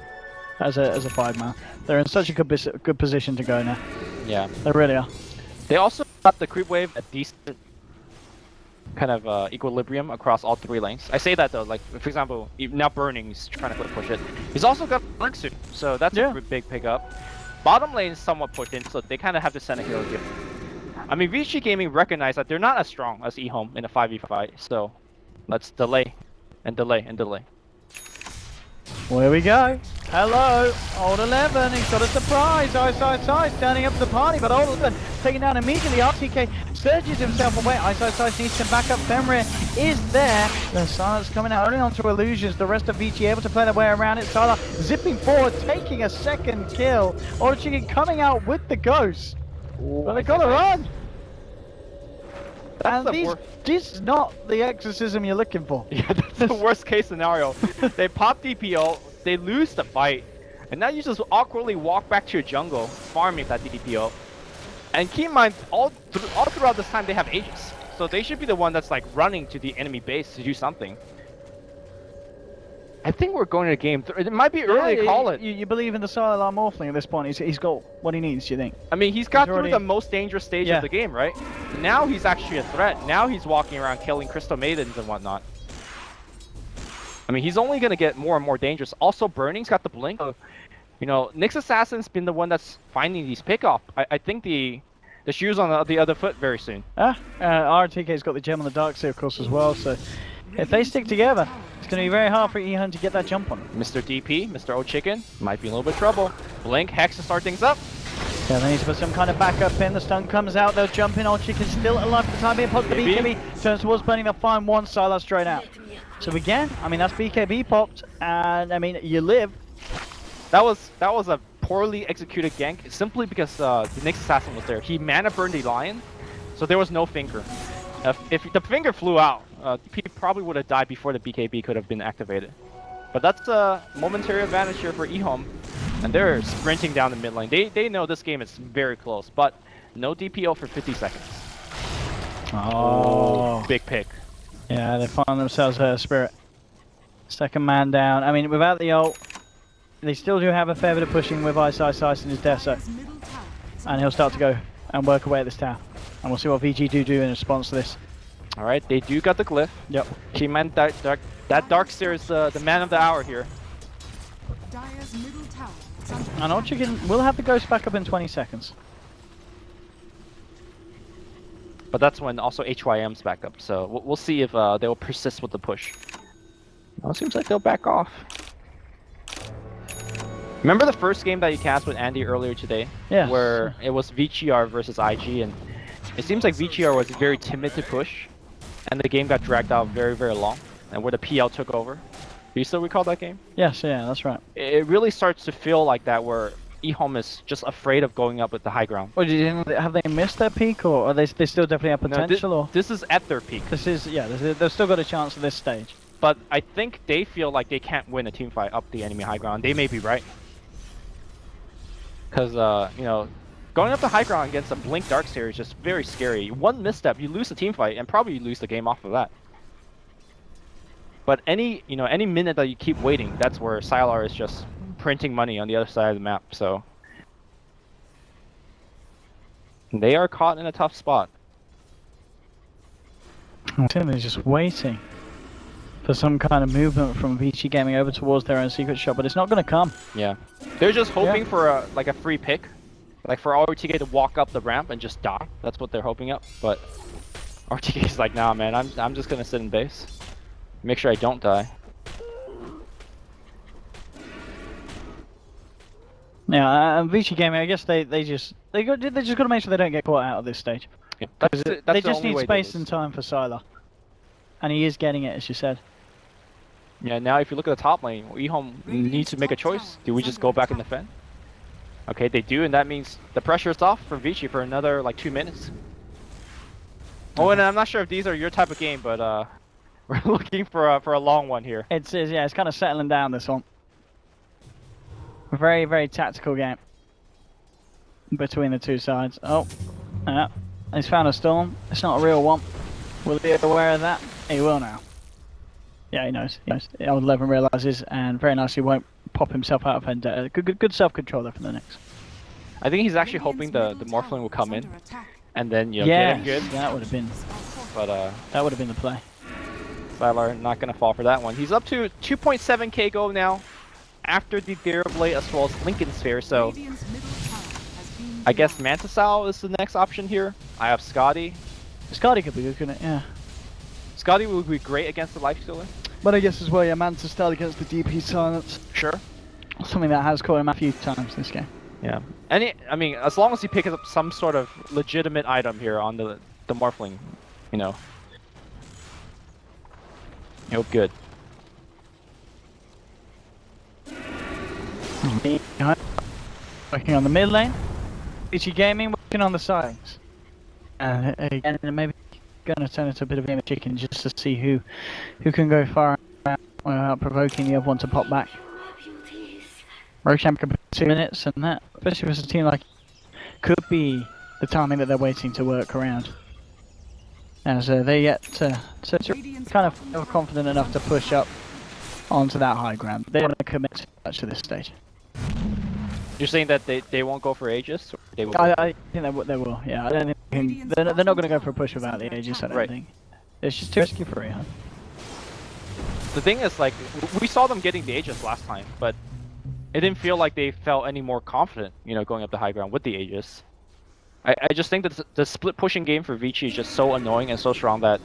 as a 5-man. They're in such a good position to go now. Yeah. They really are. They also got the creep wave at decent kind of equilibrium across all 3 lanes. I say that though, like for example, now Burning's trying to push it. He's also got Link suit, so that's a big pickup. Bottom lane is somewhat pushed in, so they kind of have to send a hero gift. I mean, Vici Gaming recognize that they're not as strong as EHOME in a 5v5, so let's delay and delay and delay. Well, here we go. Hello, Old 11. He's got a surprise. Ice, turning up the party, but Old 11 taken down immediately. RTK surges himself away. Ice needs some backup. Fenrir is there. The silence coming out only onto illusions. The rest of Vici able to play their way around it. Sylar zipping forward, taking a second kill. Old Chicken coming out with the ghost. Ooh, but they gotta run. That's and this is not the exorcism you're looking for. Yeah, that's the worst case scenario. They pop DPO, they lose the fight, and now you just awkwardly walk back to your jungle, farming that DPO. And keep in mind, all throughout this time they have Aegis, so they should be the one that's like running to the enemy base to do something. I think we're going to game 3. It might be early to call it. You believe in the Sylar Morphling at this point? He's got what he needs, do you think? I mean, he's got already... through the most dangerous stage of the game, right? Now he's actually a threat. Now he's walking around killing Crystal Maidens and whatnot. I mean, he's only going to get more and more dangerous. Also, Burning's got the blink. You know, Nyx Assassin's been the one that's finding these pickoff. I think the shoe's on the other foot very soon. RTK's got the gem on the Darkseer, of course, as well, so if they stick together, it's going to be very hard for EHOME to get that jump on. Mr. DP, Mr. O-Chicken, might be in a little bit of trouble. Blink, Hex to start things up. Yeah, they need to put some kind of backup in. The stun comes out, they'll jump in. O-Chicken's still alive for the time being. Pops the BKB, turns towards Burning, they'll find one Sylar straight out. So again, I mean, that's BKB popped, and I mean, you live. That was a poorly executed gank, simply because the Nyx Assassin was there. He mana burned the Lion, so there was no finger. If the finger flew out, he probably would have died before the BKB could have been activated. But that's a momentary advantage here for EHOME, and they're sprinting down the mid lane. They know this game is very close, but no DPO for 50 seconds. Oh, big pick. Yeah, they find themselves a Spirit. Second man down. I mean, without the ult, they still do have a fair bit of pushing with Ice in his Deso. And he'll start to go and work away at this tower. And we'll see what VG do in response to this. Alright, they do got the glyph. Yep. Keyman, that Darkseer is the man of the hour here. And O-Chicken will have the ghost back up in 20 seconds. But that's when also HYM's back up, so we'll see if they'll persist with the push. Well, it seems like they'll back off. Remember the first game that you cast with Andy earlier today? Yeah. Where it was VGR versus IG, and it seems like VGR was very timid to push, and the game got dragged out very, very long, and where the PL took over. Do you still recall that game? Yes, yeah, that's right. It really starts to feel like that, where EHOME is just afraid of going up with the high ground. Well, have they missed their peak, or are they still definitely have potential? No, this is at their peak. This is, yeah, they've still got a chance at this stage. But I think they feel like they can't win a team fight up the enemy high ground. They may be right. Because, you know, going up the high ground against a Blink Darkseer is just very scary. One misstep, you lose the team fight, and probably you lose the game off of that. But any minute that you keep waiting, that's where Sylar is just printing money on the other side of the map, so... They are caught in a tough spot. I think they're just waiting for some kind of movement from Vici Gaming over towards their own secret shop, but it's not going to come. Yeah. They're just hoping for a free pick. Like for RTK to walk up the ramp and just die. That's what they're hoping up. But RTK's like, nah man, I'm just going to sit in base. Make sure I don't die. Yeah, Vici Gaming, I guess they just got to make sure they don't get caught out of this stage. Yeah, they just need space and time for Sylar. And he is getting it, as you said. Yeah, now if you look at the top lane, EHOME needs to make a choice. Do we just go back and defend? Okay, they do, and that means the pressure is off for Vici for another like 2 minutes. Oh, and I'm not sure if these are your type of game, but we're looking for a long one here. It's kind of settling down, this one. A very, very tactical game between the two sides. Oh, yeah, he's found a storm. It's not a real one. Will he be aware of that? He will now. Yeah, he knows. Old Levin realizes, and very nicely won't pop himself out of Vendetta. Good self-control there from the Nyx. I think he's actually hoping the Morphling will come in, and then get him good. That would have been. But that would have been the play. Sylar not gonna fall for that one. He's up to 2.7k gold now, after the Gear Blade as well as Lincoln Sphere. So I guess Mantisal is the next option here. I have Scotty. Scotty could be good, couldn't it? Yeah. Scotty would be great against the Lifestealer. But I guess as well, yeah, Mantisal against the DP Silence. Sure. Something that has caught him a few times this game. Yeah. And I mean, as long as he picks up some sort of legitimate item here on the Morphling, you know. He'll be good. Working on the mid lane. Vici Gaming working on the sides. And again, maybe going to turn into a bit of a game of chicken just to see who can go far without provoking the other one to pop back. Rochamp could put 2 minutes, and that, especially with a team like, could be the timing that they're waiting to work around. As they yet to kind of feel confident enough to push up onto that high ground. They don't want to commit too much to this stage. You're saying that they won't go for Aegis? Or they will? I think they will. Yeah, I don't think they're not going to go for a push without the Aegis. I don't Right. think. It's just too risky for EHOME. The thing is, like, we saw them getting the Aegis last time, but it didn't feel like they felt any more confident, you know, going up the high ground with the Aegis. I just think that the split pushing game for Vici is just so annoying and so strong that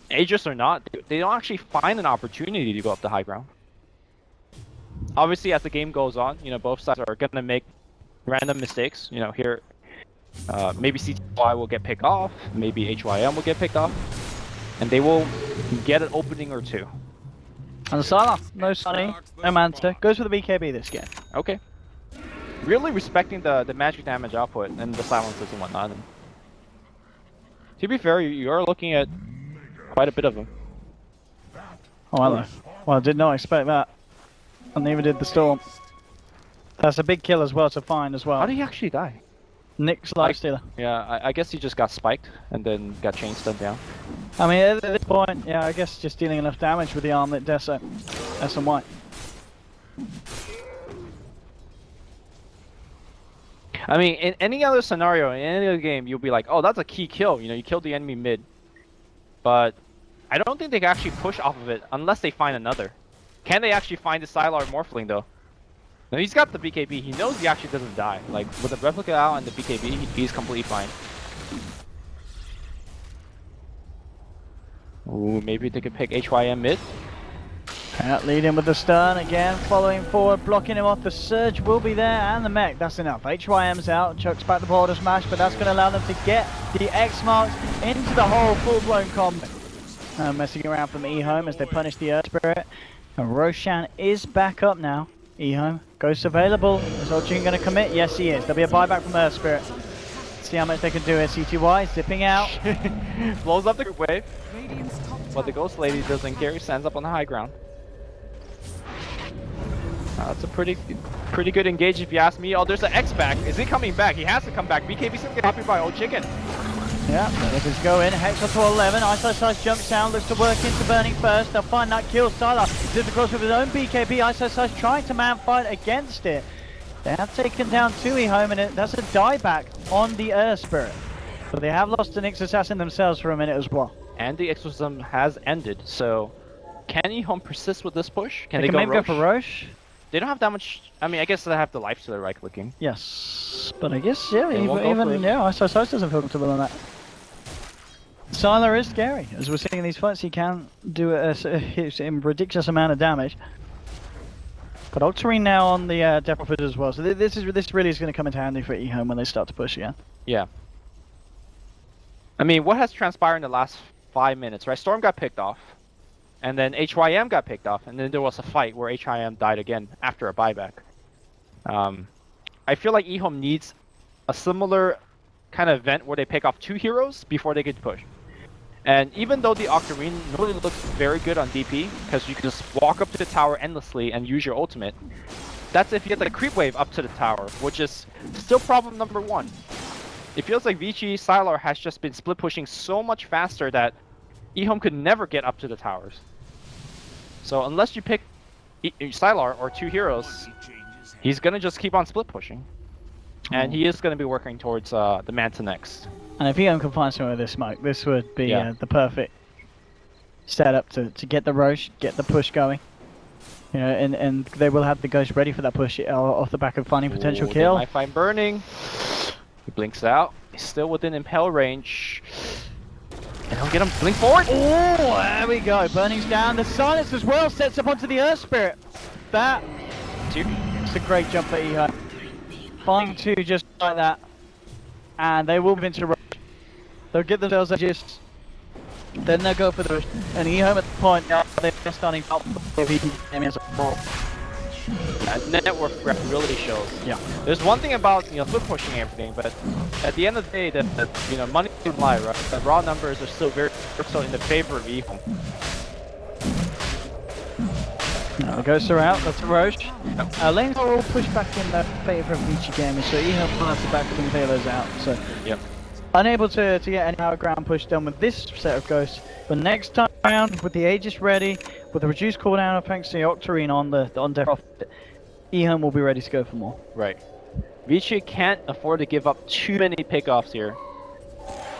Aegis or not, they don't actually find an opportunity to go up the high ground. Obviously, as the game goes on, you know, both sides are gonna make random mistakes. You know, here, maybe CTY will get picked off, maybe HYM will get picked off, and they will get an opening or two. And Salah, no Sunny, no Manta, goes for the BKB this game. Okay. Really respecting the magic damage output and the silences and whatnot. And to be fair, you are looking at quite a bit of them. Oh, hello. Well, I did not expect that. And neither did the Storm. That's a big kill as well to find as well. How did he actually die? Nick's Lifestealer. Yeah, I guess he just got spiked and then got chain stunned down. I mean, at this point, yeah, I guess just dealing enough damage with the armlet Deso. SMY. I mean, in any other scenario, in any other game, you'll be like, oh, that's a key kill. You know, you killed the enemy mid. But I don't think they can actually push off of it unless they find another. Can they actually find the Sylar Morphling, though? No, he's got the BKB. He knows he actually doesn't die. Like, with the Replica out and the BKB, he's completely fine. Ooh, maybe they could pick HYM mid. Out leading with the stun again, following forward, blocking him off. The surge will be there and the mech. That's enough. HYM's out, chucks back the border smash, but that's going to allow them to get the X marks into the whole full-blown combat. Messing around from EHOME as they punish the Earth Spirit. And Roshan is back up now. EHOME, ghost available. Is Olchin going to commit? Yes, he is. There'll be a buyback from Earth Spirit. See how much they can do here. CTY zipping out. Blows up the group wave. But the Ghost Lady doesn't care. He stands up on the high ground. That's a pretty good engage if you ask me. Oh, there's an X back. Is he coming back? He has to come back. BKB's gonna get copied by Old Chicken. Yeah, let us go in. Hex up to 11. Iso jumps down, looks to work into Burning first. They'll find that kill. Sylar zips across with his own BKB. Iso trying to man fight against it. They have taken down 2 EHOME, and that's a dieback on the Earth Spirit. But they have lost an Nyx Assassin themselves for a minute as well. And the exorcism has ended, so can EHOME persist with this push? Can they maybe go for Roche? They don't have that much. I mean, I guess they have the life to the right clicking. Yes, but I guess yeah, even yeah, Iso doesn't feel comfortable on that. Sylar is scary. As we're seeing in these fights, he can do a ridiculous amount of damage. But Octarine now on the Death Prophet as well, so this really is going to come into handy for EHOME when they start to push again. Yeah. I mean, what has transpired in the last 5 minutes, right? Storm got picked off, and then HYM got picked off, and then there was a fight where HYM died again after a buyback. I feel like EHOME needs a similar kind of event where they pick off 2 heroes before they get pushed. And even though the Octarine really looks very good on DP, because you can just walk up to the tower endlessly and use your ultimate, that's if you get the creep wave up to the tower, which is still problem number 1. It feels like Vici Sylar has just been split pushing so much faster that EHOME could never get up to the towers. So unless you pick Sylar or 2 heroes, he's gonna just keep on split pushing. And he is gonna be working towards the Manta next. And if EHOME can find some of this smoke, this would be the perfect setup to get the Roche, get the push going. You know, and they will have the Ghost ready for that push off the back of finding potential kill. They might find Burning. He blinks out. He's still within impale range. And he'll get him. Blink forward. Oh, there we go. Burning's down. The silence as well sets up onto the Earth Spirit. That it's a great jump for EHOME. Finding 2 just like that. And they will move into Rush. They'll get themselves edges. Then they'll go for the Rush. And EHOME at the point, they're starting to as a ball. Network graph really shows. Yeah. There's one thing about split pushing everything, but at the end of the day, that money doesn't lie, right? The raw numbers are still very so in the favor of EHOME. No, Ghosts are out. That's a Roche. Lanes are all pushed back in the favor of Vici Gaming, so EHOME will have to back up and clear those out. So unable to get any power ground push done with this set of Ghosts. But next time around, with the Aegis ready, with the reduced cooldown thanks to the Octarine on deck, EHOME will be ready to go for more. Right. Vici can't afford to give up too many pickoffs here.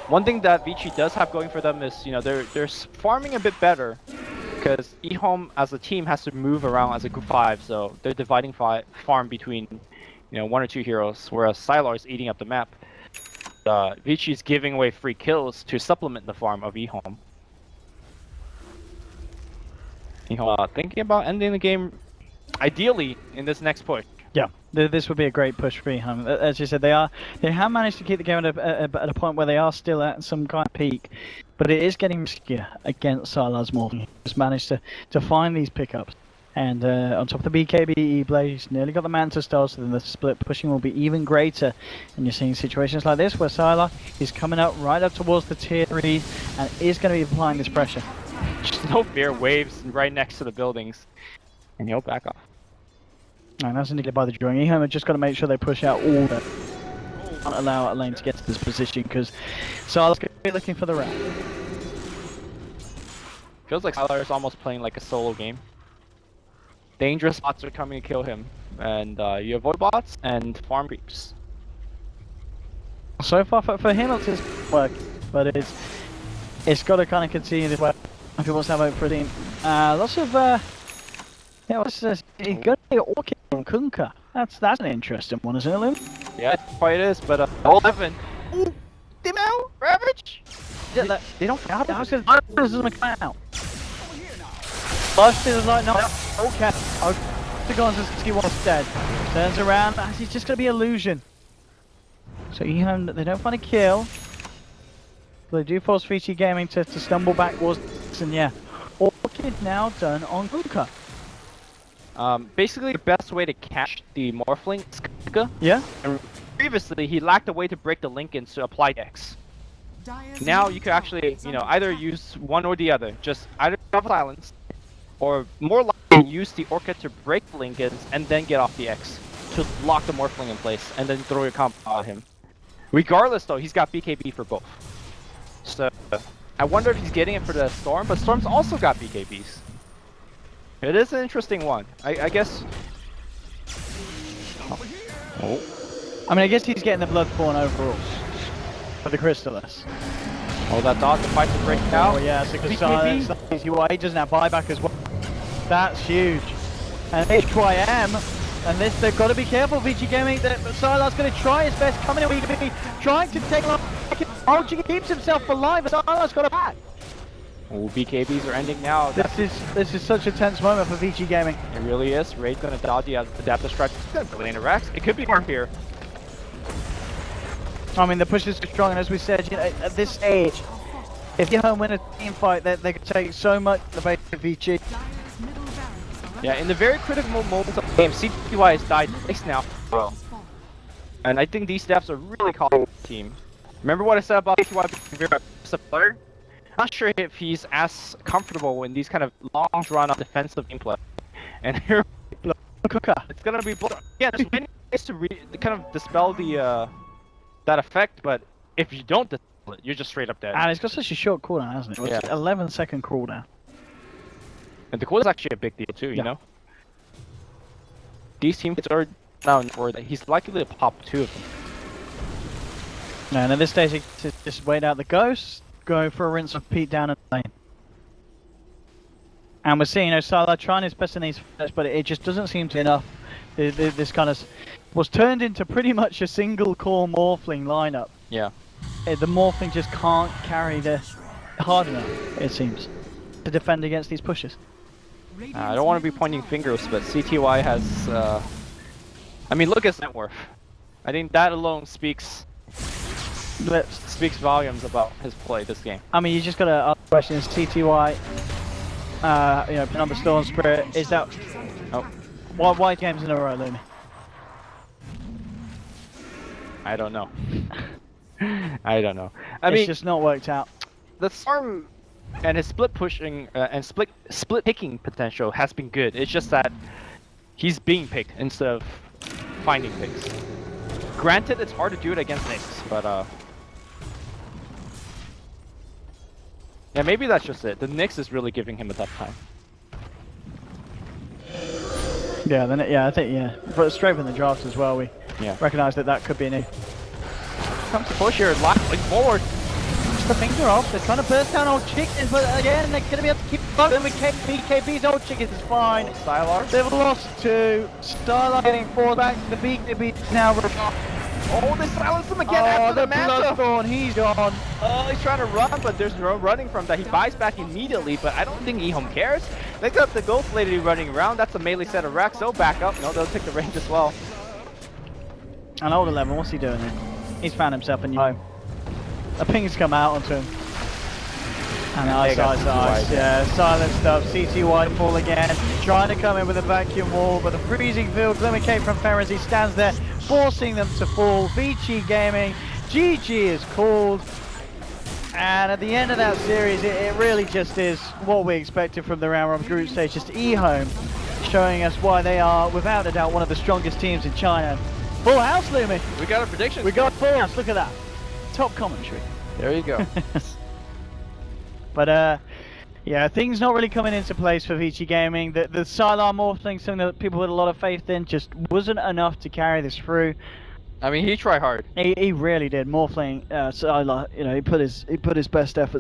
One thing that Vici does have going for them is, you know, they're farming a bit better because EHOME as a team has to move around as a group 5, so they're dividing farm between, you know, 1 or 2 heroes, whereas Sylar is eating up the map. Vici is giving away free kills to supplement the farm of EHOME. EHOME thinking about ending the game, ideally in this next push. Yeah, this would be a great push for EHOME. As you said, they have managed to keep the game at a point where they are still at some kind of peak, but it is getting riskier against Sylar's Morphling. Just managed to find these pickups, and on top of the BKB, Blaze nearly got the Manta Star, so then the split pushing will be even greater. And you're seeing situations like this where Sylar is coming up right up towards the tier 3 and is going to be applying this pressure. Just no fear, waves right next to the buildings, and he'll back off. And that's indicated by the drawing. EHOME have just got to make sure they push out all that. Can't allow our lane to get to this position because Sylar's going to be looking for the round. Feels like Sylar is almost playing like a solo game. Dangerous bots are coming to kill him, and you avoid bots and farm creeps. So far for him it's work, but it's got to kind of continue this way if he wants to have hope for a team. Lots of yeah, what's this? He's got to be Orchid on Kunkka. That's an interesting one, isn't it, Lim? Yeah, it quite is, but 11. Ooh, dim out, Ravage. Yeah, they don't out. How's this doesn't come out? Last is like no. Okay. The Gonzalski was dead. Turns around. He's just gonna be illusion. So EHOME, they don't find a kill. But they do force Vici Gaming to stumble backwards, and yeah, Orchid now done on Kunkka. Basically, the best way to catch the Morphling is Kunkka. Yeah. And previously, he lacked a way to break the Linkens to apply X. Now you could actually, you know, either use one or the other. Just either have silence, or more likely use the Orchid to break the Linkens and then get off the X to lock the Morphling in place and then throw your combo at him. Regardless, though, he's got BKB for both. So I wonder if he's getting it for the Storm, but Storm's also got BKBs. It is an interesting one. I guess. Oh. I mean, I guess he's getting the Bloodborne overall for the Crystallis. Oh, that dodge, the fight to break out. Oh yeah, so because he doesn't have buyback as well. That's huge. And HYM, and this they've got to be careful. Vici Gaming, that Sylar's going to try his best, coming in with trying to take on. Oh, he keeps himself alive, but Sylar's got a back. Oh, BKBs are ending now. This is such a tense moment for Vici Gaming. It really is. Raid's gonna dodge the adaptive strike. He's gonna brilliant Rex. It could be more here. I mean, the push is strong, and as we said, you know, at this stage, if EHOME win a team fight, they could take so much the base of Vici. Yeah, in the very critical moments of the game, CTY has died twice now. Well, and I think these steps are really calling the team. Remember what I said about CTY being very player? Not sure if he's as comfortable in these kind of long drawn out defensive gameplay. And here, it's gonna be yeah. There's many ways to kind of dispel the that effect, but if you don't dispel it, you're just straight up dead. And it's got such a short cooldown, hasn't it? It's 11-second cooldown. And the cooldown is actually a big deal too, you know. These teammates are now for that he's likely to pop 2 of them. And at this stage, he just wait out the ghosts. Go for a rinse of Pete down in the lane. And we're seeing, you know, Sylar trying his best in these fights, but it just doesn't seem to be enough. This kind of was turned into pretty much a single core Morphling lineup. Yeah. The Morphling just can't carry the hard enough, it seems, to defend against these pushes. I don't want to be pointing fingers, but CTY has, I mean, look at his net worth. I think that alone speaks volumes about his play this game. I mean, you just gotta ask the question: is CTY, you know, putting on the Storm Spirit? Is that? Oh, why games in a row, Lumi? I don't know. I don't know. I mean, it's just not worked out. The Storm and his split pushing and split picking potential has been good. It's just that he's being picked instead of finding picks. Granted, it's hard to do it against Nyx, but yeah, maybe that's just it. The Nyx is really giving him a tough time. Yeah, then I think but straight from the drafts as well, we recognise that could be an issue. Comes to push here, lock forward. The finger off. They're trying to burst down old chickens, but again, they're going to be able to keep bugging with BKB's old chickens is fine. Stylar. They've lost 2. Stylar getting forward back to the BKB now. Oh, they silenced him again after the Manta. Bloodthorn, he's gone. Oh, he's trying to run, but there's no running from that. He buys back immediately, but I don't think EHOME cares. They got the Ghost Lady running around. That's a melee set of racks. They'll back up. No, they'll take the range as well. On old 11, what's he doing here? He's found himself a new home. A ping's come out onto him. And ice. Yeah, silent stuff. CT wide fall again. Trying to come in with a vacuum wall, but the freezing field. Glimmer K from Ferraz. He stands there, forcing them to fall. Vici Gaming. GG is called. And at the end of that series, it really just is what we expected from the round robin group stage. Just EHOME showing us why they are, without a doubt, one of the strongest teams in China. Full house, Lumi. We got a prediction. We got full house. Look at that. Top commentary. There you go. But yeah, things not really coming into place for Vici Gaming. The Sylar morph thing, something that people had a lot of faith in, just wasn't enough to carry this through. I mean, he tried hard. He really did. Morphling Sylar, you know, he put his best efforts